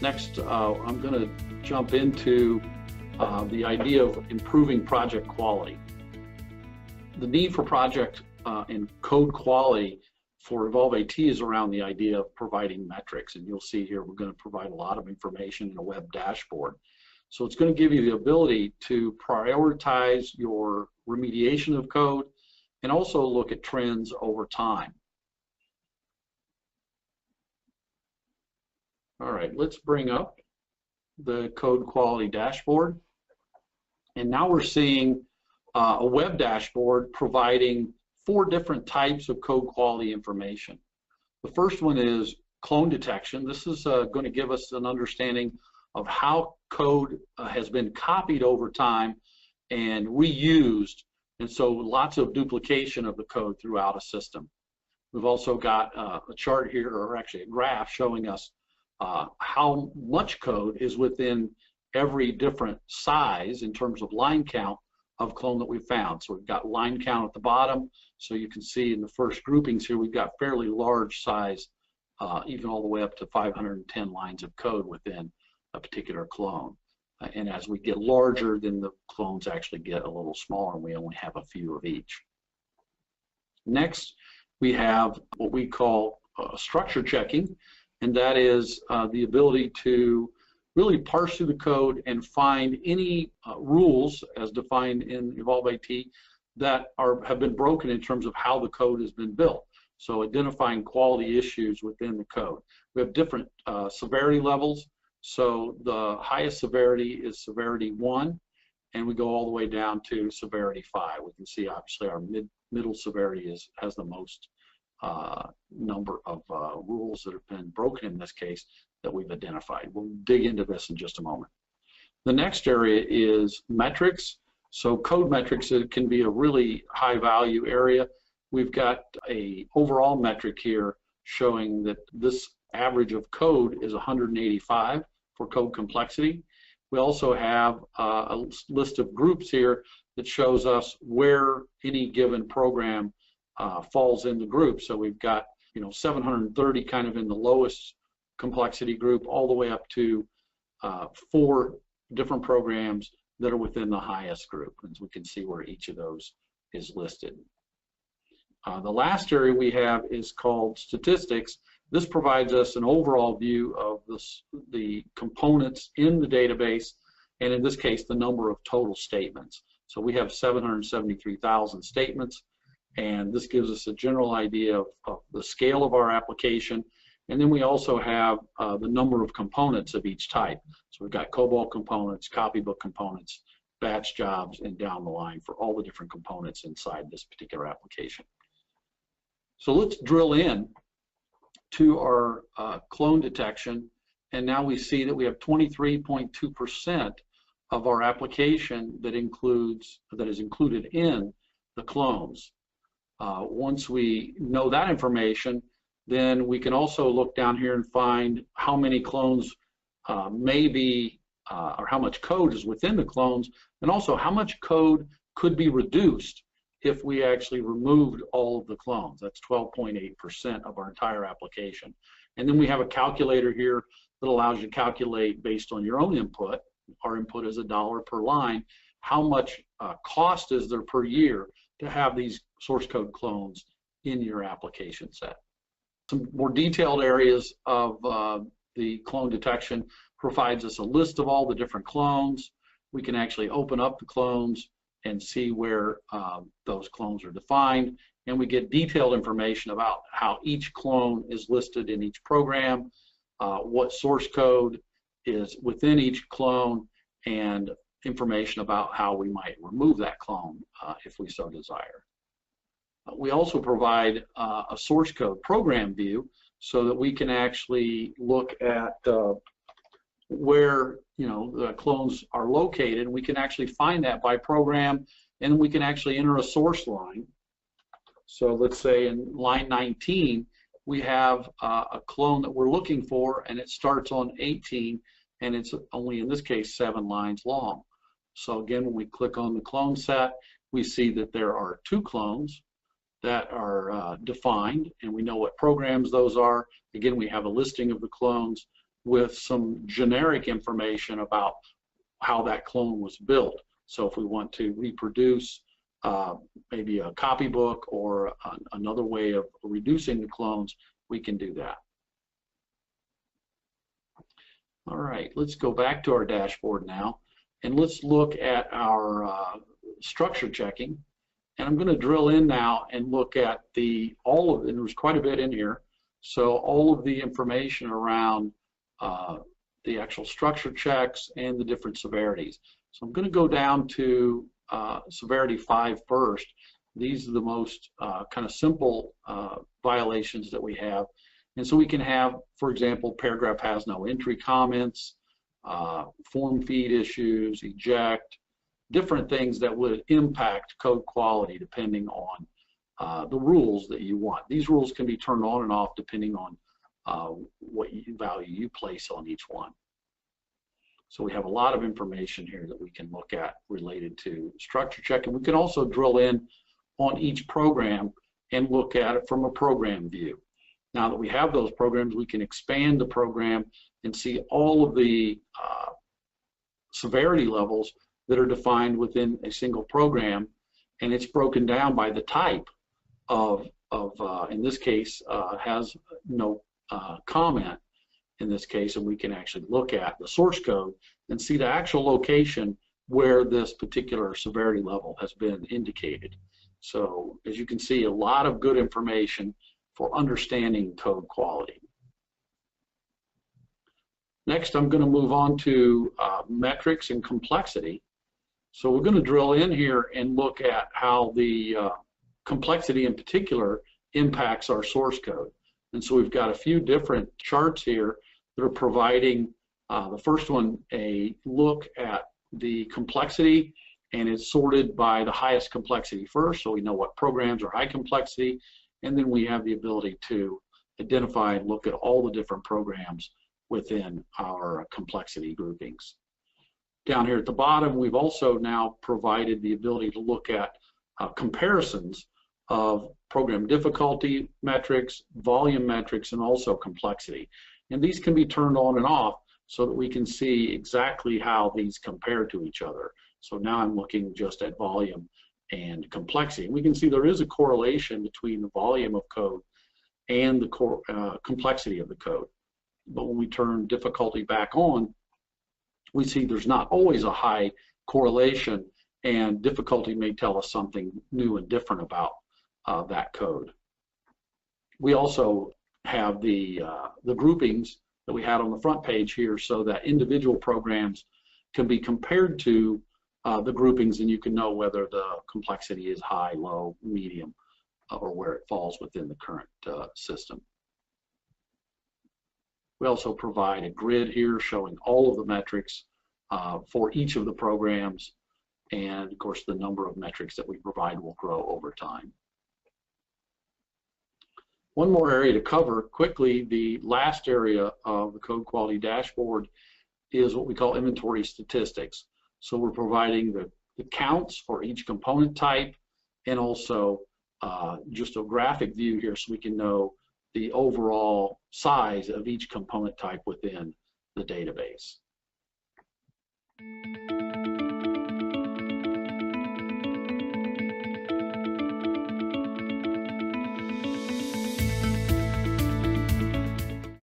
Next, I'm going to jump into the idea of improving project quality. The need for project and code quality for evolveIT is around the idea of providing metrics, and you'll see here we're going to provide a lot of information in a web dashboard. So it's going to give you the ability to prioritize your remediation of code and also look at trends over time. All right, let's bring up the code quality dashboard. And now we're seeing a web dashboard providing 4 different types of code quality information. The first one is clone detection. This is going to give us an understanding of how code has been copied over time and reused, and so lots of duplication of the code throughout a system. We've also got a chart here, or actually a graph, showing us how much code is within every different size in terms of line count of clone that we've found. So we've got line count at the bottom, so you can see in the first groupings here we've got fairly large size, even all the way up to 510 lines of code within a particular clone. And as we get larger, then the clones actually get a little smaller and we only have a few of each. Next, we have what we call structure checking, and that is the ability to really parse through the code and find any rules as defined in evolveIT that have been broken in terms of how the code has been built. So identifying quality issues within the code. We have different severity levels. So the highest severity is severity 1, and we go all the way down to severity 5. We can see obviously our middle severity has the most number of rules that have been broken in this case that we've identified. We'll dig into this in just a moment. The next area is metrics. So code metrics, it can be a really high value area. We've got a overall metric here showing that this average of code is 185 for code complexity. We also have a list of groups here that shows us where any given program falls in the group. So we've got 730 kind of in the lowest complexity group, all the way up to 4 different programs that are within the highest group, and we can see where each of those is listed. The last area we have is called statistics. This provides us an overall view of the components in the database, and in this case the number of total statements. So we have 773,000 statements, and this gives us a general idea of the scale of our application. And then we also have the number of components of each type. So we've got COBOL components, copybook components, batch jobs, and down the line for all the different components inside this particular application. So let's drill in to our clone detection, and now we see that we have 23.2% of our application that is included in the clones. Once we know that information, then we can also look down here and find how many clones may be, or how much code is within the clones, and also how much code could be reduced if we actually removed all of the clones. That's 12.8% of our entire application. And then we have a calculator here that allows you to calculate based on your own input. Our input is $1 per line. How much cost is there per year to have these source code clones in your application set? Some more detailed areas of the clone detection provides us a list of all the different clones. We can actually open up the clones and see where those clones are defined, and we get detailed information about how each clone is listed in each program, what source code is within each clone, and information about how we might remove that clone if we so desire. We also provide a source code program view so that we can actually look at where the clones are located. We can actually find that by program, and we can actually enter a source line. So let's say in line 19 we have a clone that we're looking for, and it starts on 18, and it's only in this case 7 lines long. So again, when we click on the clone set, we see that there are 2 clones that are defined, and we know what programs those are. Again, we have a listing of the clones, with some generic information about how that clone was built. So if we want to reproduce maybe a copybook or another way of reducing the clones, we can do that. All right, let's go back to our dashboard now, and let's look at our structure checking. And I'm going to drill in now and look at and there's quite a bit in here, so all of the information around the actual structure checks and the different severities. So I'm going to go down to severity 5 first. These are the most kind of simple violations that we have. And so we can have, for example, paragraph has no entry comments, form feed issues, eject, different things that would impact code quality depending on the rules that you want. These rules can be turned on and off depending on what value you place on each one. So we have a lot of information here that we can look at related to structure check, and we can also drill in on each program and look at it from a program view. Now that we have those programs, we can expand the program and see all of the severity levels that are defined within a single program, and it's broken down by the type of in this case, has no comment in this case, and we can actually look at the source code and see the actual location where this particular severity level has been indicated. So as you can see, a lot of good information for understanding code quality. Next, I'm going to move on to metrics and complexity. So we're going to drill in here and look at how the complexity in particular impacts our source code. And so we've got a few different charts here that are providing, the first one, a look at the complexity, and it's sorted by the highest complexity first, so we know what programs are high complexity, and then we have the ability to identify and look at all the different programs within our complexity groupings. Down here at the bottom, we've also now provided the ability to look at comparisons of program difficulty metrics, volume metrics, and also complexity. And these can be turned on and off so that we can see exactly how these compare to each other. So now I'm looking just at volume and complexity. We can see there is a correlation between the volume of code and the complexity of the code. But when we turn difficulty back on, we see there's not always a high correlation, and difficulty may tell us something new and different about that code. We also have the groupings that we had on the front page here, so that individual programs can be compared to the groupings, and you can know whether the complexity is high, low, medium, or where it falls within the current system. We also provide a grid here showing all of the metrics for each of the programs, and of course the number of metrics that we provide will grow over time. One more area to cover quickly, the last area of the code quality dashboard is what we call inventory statistics. So we're providing the counts for each component type, and also just a graphic view here so we can know the overall size of each component type within the database.